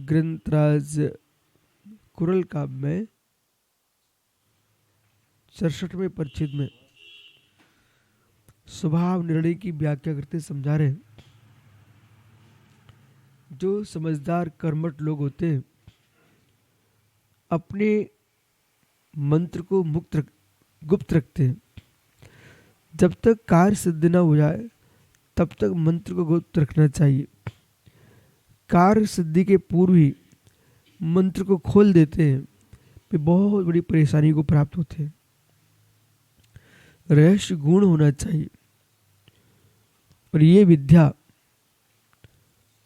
ग्रंथराज कुरल काव्य में 67वें परिच्छेद में स्वभाव निर्णय की व्याख्या करते समझा रहे हैं। जो समझदार कर्मठ लोग होते हैं अपने मंत्र को गुप्त रखते हैं। जब तक कार्य सिद्ध न हो जाए तब तक मंत्र को गुप्त रखना चाहिए। कार्य सिद्धि के पूर्व ही मंत्र को खोल देते हैं वे बहुत बड़ी परेशानी को प्राप्त होते हैं। रहस्य गुण होना चाहिए और ये विद्या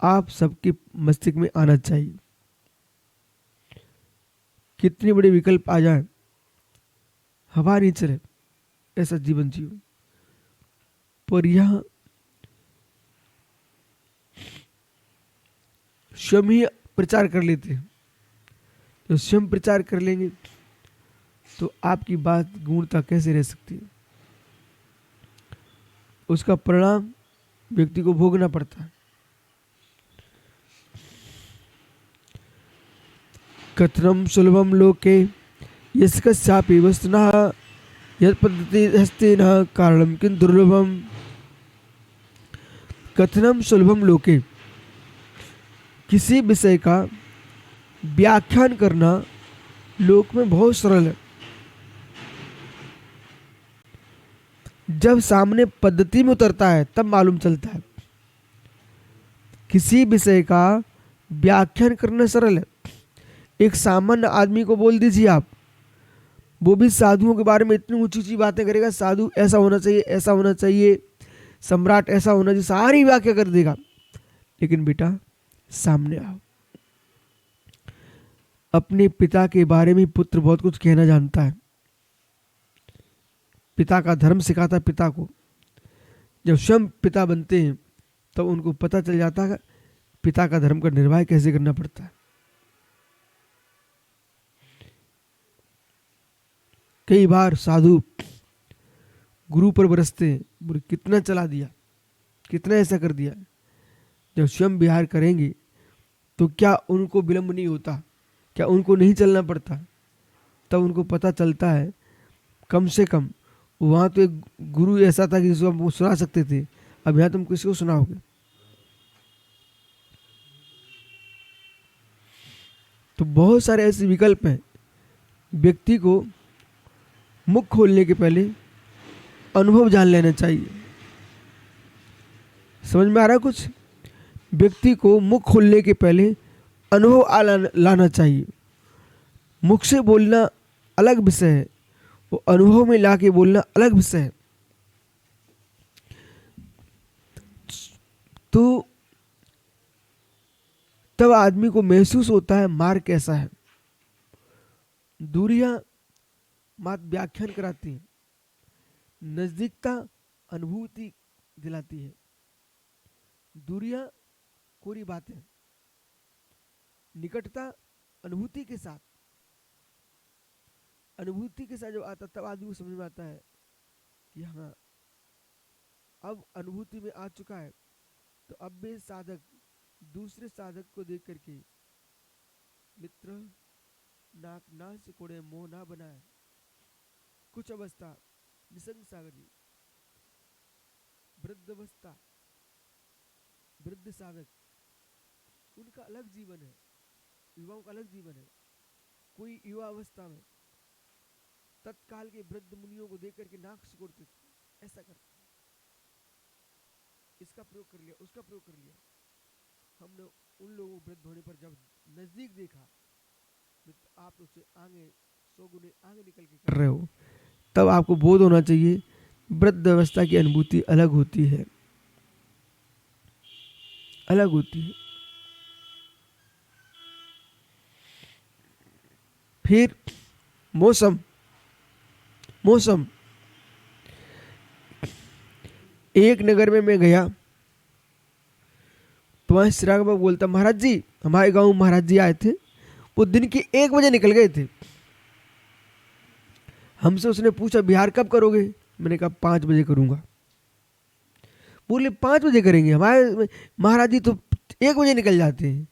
आप सबके मस्तिष्क में आना चाहिए। कितने बड़े विकल्प आ जाए, हवा नहीं चले, ऐसा जीवन जियो, पर यह स्वयं ही प्रचार कर लेते हैं। तो स्वयं प्रचार कर लेंगे तो आपकी बात गुणता कैसे रह सकती है? उसका परिणाम व्यक्ति को भोगना पड़ता है। कथनम सुलभम लोके यस्कस्यापि वस्तुनः यत्पद्धति हस्तेन कारणम किं दुर्लभम। कथनम सुलभम लोके, किसी विषय का व्याख्यान करना लोक में बहुत सरल है। जब सामने पद्धति में उतरता है तब मालूम चलता है। किसी विषय का व्याख्यान करना सरल है। एक सामान्य आदमी को बोल दीजिए आप, वो भी साधुओं के बारे में इतनी ऊंची ऊंची बातें करेगा, साधु ऐसा होना चाहिए, ऐसा होना चाहिए, सम्राट ऐसा होना चाहिए, सारी व्याख्या कर देगा। लेकिन बेटा सामने आओ। अपने पिता के बारे में पुत्र बहुत कुछ कहना जानता है। पिता का धर्म सिखाता है पिता को। जब स्वयं पिता बनते हैं तब उनको पता चल जाता है पिता का धर्म का निर्वाह कैसे करना पड़ता है। कई बार साधु गुरु पर बरसते हैं, बोले कितना चला दिया, कितना ऐसा कर दिया। जब स्वयं विहार करेंगे तो क्या उनको विलंब नहीं होता? क्या उनको नहीं चलना पड़ता? तब उनको पता चलता है कम से कम वहाँ तो एक गुरु ऐसा था कि जिसको हम सुना सकते थे, अब यहाँ तुम किसी को सुनाओगे? तो बहुत सारे ऐसे विकल्प हैं। व्यक्ति को मुख खोलने के पहले अनुभव जान लेना चाहिए। समझ में आ रहा है कुछ? व्यक्ति को मुख खोलने के पहले अनुभव लाना चाहिए। मुख से बोलना अलग विषय है, वो अनुभव में लाके बोलना अलग विषय है। तो तब आदमी को महसूस होता है मार्ग कैसा है। दूरियां मात व्याख्यान कराती है, नजदीकता अनुभूति दिलाती है। दूरियां कोरी बातें, निकटता अनुभूति के साथ जब आता तब आदमी को समझ में आता है कि हाँ अब अनुभूति में आ चुका है। तो अब भी साधक दूसरे साधक को देख करके मित्र नाक ना से कोड़े मोह ना बनाए। कुछ अवस्था निसंग सागर जी, वृद्ध अवस्था, वृद्ध साधक, उनका अलग जीवन है, युवाओं का अलग जीवन है। कोई युवा अवस्था में तत्काल के वृद्ध मुनियों को देख करके नाक सिकोड़ते थे, ऐसा करते, इसका प्रयोग कर लिया, उसका प्रयोग कर लिया। हमने उन लोगों को वृद्ध होने पर जब नजदीक देखा, आप तो उससे आगे 100 गुने आगे निकल के कर रहे हो, तब आपको बोध होना चाहिए वृद्ध अवस्था की अनुभूति अलग होती है, अलग होती है। फिर मौसम एक नगर में मैं गया तो वहां श्राग बाबा बोलता, महाराज जी हमारे गांव महाराज जी आए थे, वो दिन के 1 बजे निकल गए थे। हमसे उसने पूछा बिहार कब करोगे? मैंने कहा 5 बजे करूंगा। बोले 5 बजे करेंगे? हमारे महाराज जी तो 1 बजे निकल जाते हैं।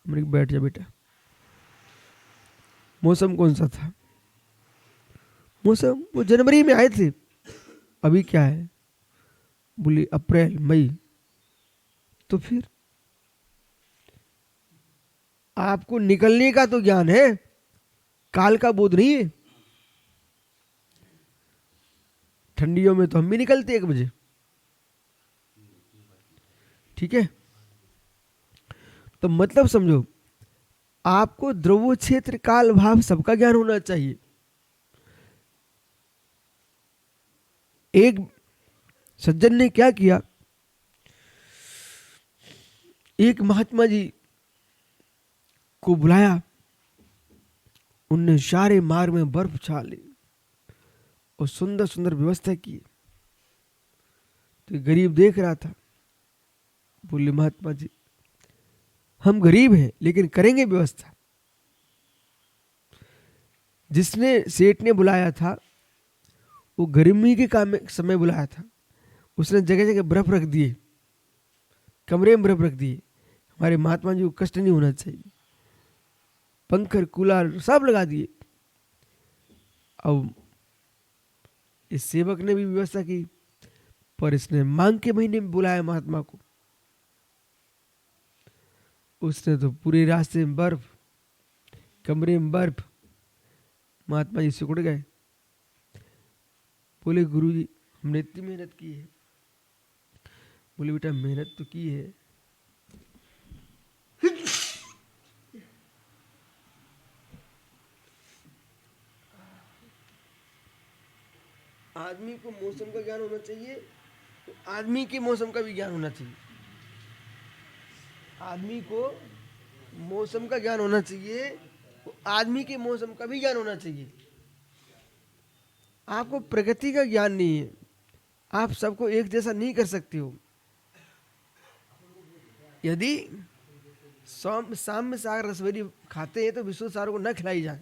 मैंने कहा, बैठ जा बेटा। मौसम कौन सा था? मौसम वो जनवरी में आए थे। अभी क्या है? बोली अप्रैल मई। तो फिर आपको निकलने का तो ज्ञान है, काल का बोध नहीं है। ठंडियों में तो हम भी निकलते 1 बजे, ठीक है। तो मतलब समझो, आपको द्रव्य क्षेत्र काल भाव सबका ज्ञान होना चाहिए। एक सज्जन ने क्या किया, एक महात्मा जी को बुलाया, उनने सारे मार्ग में बर्फ छा ली और सुंदर सुंदर व्यवस्था की। तो गरीब देख रहा था, बोले महात्मा जी हम गरीब हैं लेकिन करेंगे व्यवस्था। जिसने सेठ ने बुलाया था वो गर्मी के काम में समय बुलाया था, उसने जगह जगह बर्फ रख दिए, कमरे में बर्फ रख दिए। हमारे महात्मा जी को कष्ट नहीं होना चाहिए, पंखर कूलर सब लगा दिए। अब इस सेवक ने भी व्यवस्था की, पर इसने मांग के महीने में बुलाया महात्मा को। उसने तो पूरे रास्ते में बर्फ, कमरे में बर्फ। महात्मा जी सिकुड़ गए, बोले गुरुजी हमने इतनी मेहनत की है। बोले बेटा मेहनत तो की है, आदमी को मौसम का ज्ञान होना चाहिए, तो आदमी के मौसम का भी ज्ञान होना चाहिए। आदमी को मौसम का ज्ञान होना चाहिए, तो आदमी के मौसम का भी ज्ञान होना चाहिए। आपको प्रकृति का ज्ञान नहीं है, आप सबको एक जैसा नहीं कर सकते हो। यदि शाम में साग रसवरी खाते हैं तो विश्व सारों को न खिलाई जाए।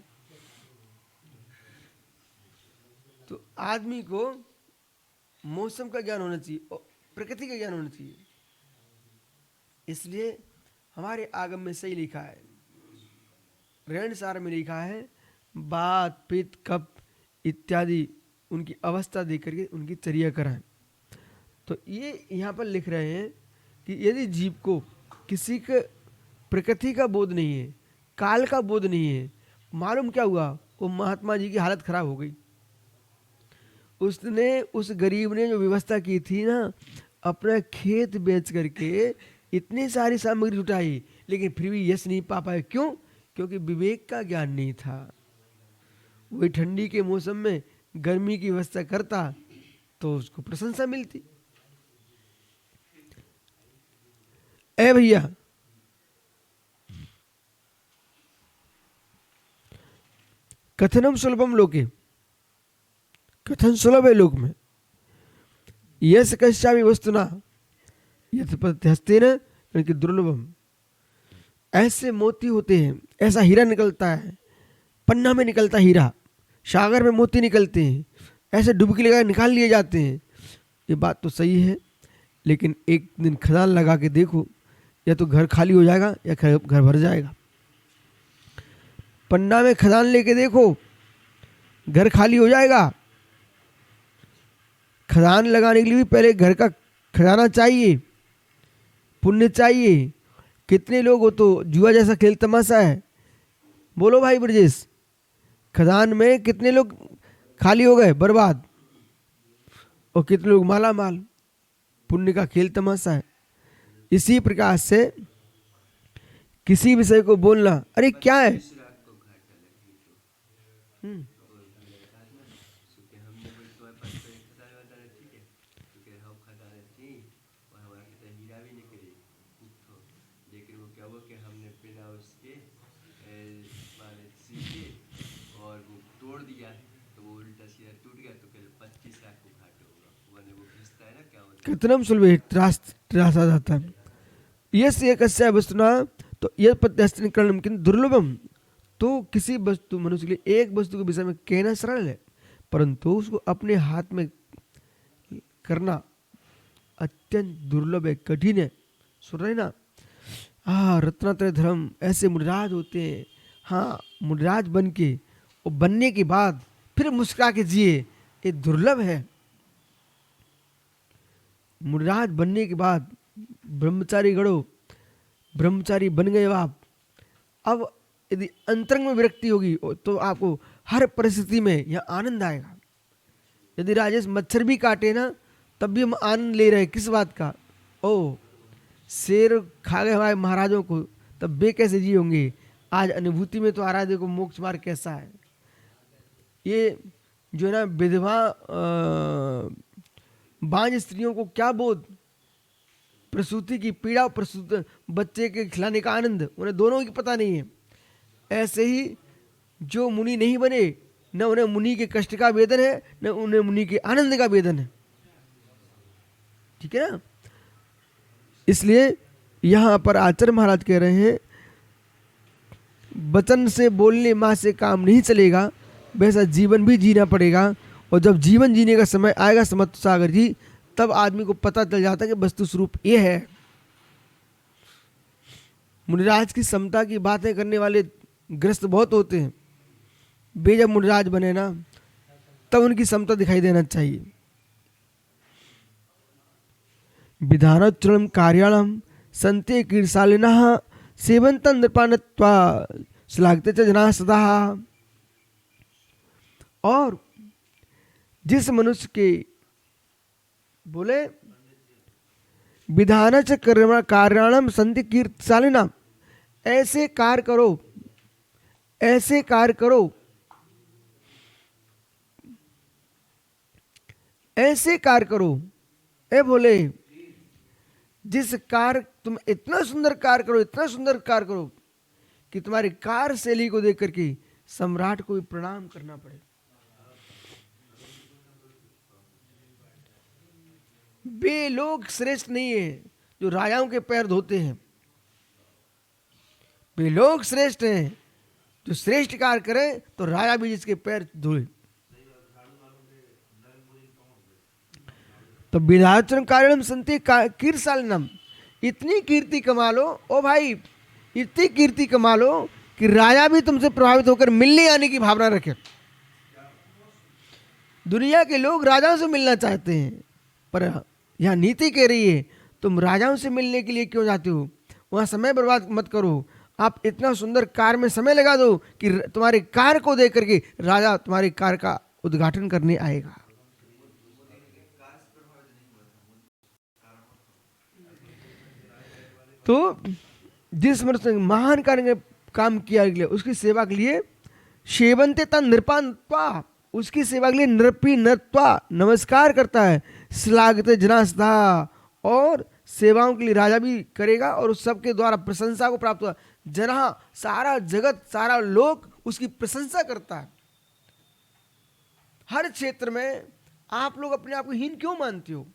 तो आदमी को मौसम का ज्ञान होना चाहिए और प्रकृति का ज्ञान होना चाहिए। इसलिए हमारे आगम में सही लिखा है, ऋण सार में लिखा है, बात पित्त कप इत्यादि उनकी अवस्था देख करके उनकी चर्या कराएं। तो ये यहाँ पर लिख रहे हैं कि यदि जीव को किसी का प्रकृति का बोध नहीं है, काल का बोध नहीं है, मालूम क्या हुआ, वो महात्मा जी की हालत खराब हो गई। उसने उस गरीब ने जो व्यवस्था की थी ना, अपना खेत बेच करके इतनी सारी सामग्री जुटाई, लेकिन फिर भी यश नहीं पा पाए। क्यों? क्योंकि विवेक का ज्ञान नहीं था। वही ठंडी के मौसम में गर्मी की व्यवस्था करता तो उसको प्रशंसा मिलती। ए भैया, कथनम सुलभम लोके, कथन सुलभ है लोक में। यश कश्यामि वस्तुना यथपत्यस्तेन क्योंकि दुर्लभम। ऐसे मोती होते हैं, ऐसा हीरा निकलता है, पन्ना में निकलता हीरा, सागर में मोती निकलते हैं, ऐसे डुबकी लगा निकाल लिए जाते हैं। ये बात तो सही है, लेकिन एक दिन खदान लगा के देखो, या तो घर खाली हो जाएगा या घर भर जाएगा। पन्ना में खदान लेके देखो, घर खाली हो जाएगा। खदान लगाने के लिए भी पहले घर का खजाना चाहिए, पुण्य चाहिए। कितने लोग हो तो जुआ जैसा खेल तमाशा है। बोलो भाई ब्रजेश, खदान में कितने लोग खाली हो गए, बर्बाद, और कितने लोग माला माल। पुण्य का खेल तमाशा है। इसी प्रकार से किसी विषय को बोलना, अरे क्या है, कितनम सुलभ त्रासा जाता है। यस एक वस्तुना, तो यह प्रत्यस्तीकरण किंतु दुर्लभम। तो किसी वस्तु, मनुष्य के लिए एक वस्तु के विषय में कहना सरल है, परंतु उसको अपने हाथ में करना अत्यंत दुर्लभ है, कठिन है। सुन रहे ना, हाँ, रत्नात्रय धर्म ऐसे मुनिराज होते हैं। हाँ, मुनिराज बन के और बनने के बाद फिर मुस्कुरा के जिए, ये दुर्लभ है। मुनिराज बनने के बाद ब्रह्मचारी गढ़ो, ब्रह्मचारी बन गए आप। अब यदि अंतरंग में विरक्ति होगी तो आपको हर परिस्थिति में यह आनंद आएगा। यदि राजेश मच्छर भी काटे ना, तब भी हम आनंद ले रहे हैं। किस बात का? ओ, शेर खा गए हमारे महाराजों को, तब वे कैसे जी होंगे। आज अनुभूति में तो आ रहा है, देखो मोक्ष मार्ग कैसा है। ये जो है ना विधवा बांझ स्त्रियों को क्या बोध, प्रसूति की पीड़ा, प्रसूत बच्चे के खिलाने का आनंद, उन्हें दोनों की पता नहीं है। ऐसे ही जो मुनि नहीं बने, न उन्हें मुनि के कष्ट का वेदन है, न उन्हें मुनि के आनंद का वेदन है। ठीक है ना? इसलिए यहां पर आचार्य महाराज कह रहे हैं, वचन से बोलने माँ से काम नहीं चलेगा, वैसा जीवन भी जीना पड़ेगा। और जब जीवन जीने का समय आएगा समर्थ सागर जी, तब आदमी को पता चल जाता है कि वस्तु स्वरूप ये है। मुनिराज की समता की बातें करने वाले ग्रस्त बहुत होते हैं। वे जब मुनिराज बने ना, तब उनकी समता दिखाई देना चाहिए। विधानोच्चरणं कार्याणं संते कीर्षालिनः सेवन्तं नृपानत्वा श्लाघते च जनाः सदा। और जिस मनुष्य के बोले विधान च कार्याणं संति कीर्षालिनः, ऐसे कार्य करो, ऐसे कार्य करो, ऐसे कार्य करो। ए बोले, जिस कार्य तुम इतना सुंदर कार्य करो, इतना सुंदर कार्य करो कि तुम्हारी कार्य शैली को देख करके सम्राट को भी प्रणाम करना पड़े। वे लोग श्रेष्ठ नहीं है जो राजाओं के पैर धोते हैं। वे लोग श्रेष्ठ हैं जो श्रेष्ठ कार्य करें तो राजा भी जिसके पैर धोए। तो विधाचरण कारण संति कीर्षालिनम, इतनी कीर्ति कमा लो, ओ भाई इतनी कीर्ति कमा लो कि राजा भी तुमसे प्रभावित होकर मिलने आने की भावना रखे। दुनिया के लोग राजाओं से मिलना चाहते हैं, पर यह नीति कह रही है तुम राजाओं से मिलने के लिए क्यों जाते हो? वहां समय बर्बाद मत करो। आप इतना सुंदर कार्य में समय लगा दो कि तुम्हारे कार्य को देख करके राजा तुम्हारे कार्य का उद्घाटन करने आएगा। तो जिस मनुष्य ने महान कार्य काम किया के लिए, उसकी सेवा के लिए सेवन्ते तन नृपान्त्वा, उसकी सेवा के लिए नृपी नृत्वा नमस्कार करता है। श्लाघते जनासदा, और सेवाओं के लिए राजा भी करेगा और उस सबके द्वारा प्रशंसा को प्राप्त हुआ। जना, सारा जगत, सारा लोक उसकी प्रशंसा करता है। हर क्षेत्र में आप लोग अपने आप को हीन क्यों मानते हो?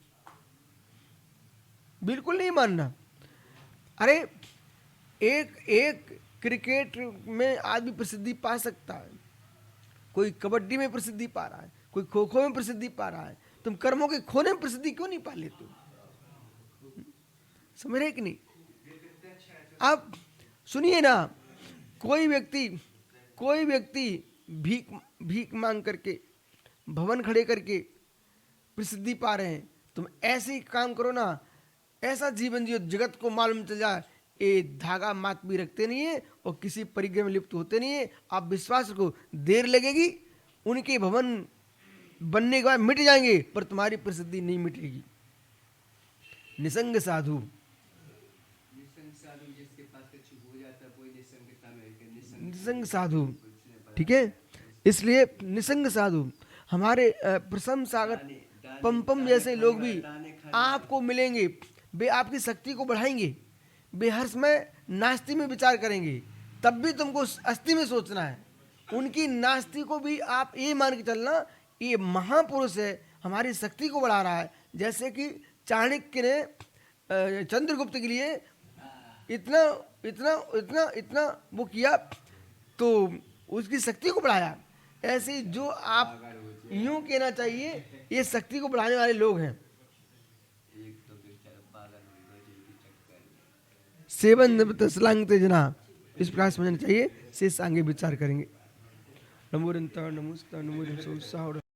बिल्कुल नहीं मानना। अरे एक क्रिकेट में आदमी प्रसिद्धि पा सकता है, कोई कबड्डी में प्रसिद्धि पा रहा है, कोई खो खो में प्रसिद्धि पा रहा है। तुम कर्मों के खोने में प्रसिद्धि क्यों नहीं पा लेते? समझ रहे कि नहीं? अब सुनिए ना, कोई व्यक्ति भीख मांग करके, भवन खड़े करके प्रसिद्धि पा रहे हैं। तुम ऐसे ही काम करो ना, ऐसा जीवन जियो जगत को मालूम चल जाए ये धागा मात भी रखते नहीं है और किसी परिग्रह में लिप्त होते नहीं है। आप विश्वास को देर लगेगी, उनके भवन बनने के बाद मिट जाएंगे, पर तुम्हारी प्रसिद्धि नहीं मिटेगी। निसंग साधु, निसंग साधु, ठीक है। इसलिए निसंग साधु, हमारे प्रसम सागर पंपम जैसे लोग भी आपको मिलेंगे। वे आपकी शक्ति को बढ़ाएंगे। वे हर समय नास्ति में विचार करेंगे, तब भी तुमको अस्थि में सोचना है। उनकी नास्ति को भी आप ये मान के चलना, ये महापुरुष है, हमारी शक्ति को बढ़ा रहा है। जैसे कि चाणक्य ने चंद्रगुप्त के लिए इतना इतना इतना इतना वो किया तो उसकी शक्ति को बढ़ाया। ऐसे जो आप यूं कहना चाहिए, ये शक्ति को बढ़ाने वाले लोग हैं। सेवन तस्लांग तेजना, इस प्रकार समझना चाहिए। शेष आगे विचार करेंगे। नमो रंता नमोस्ता नमो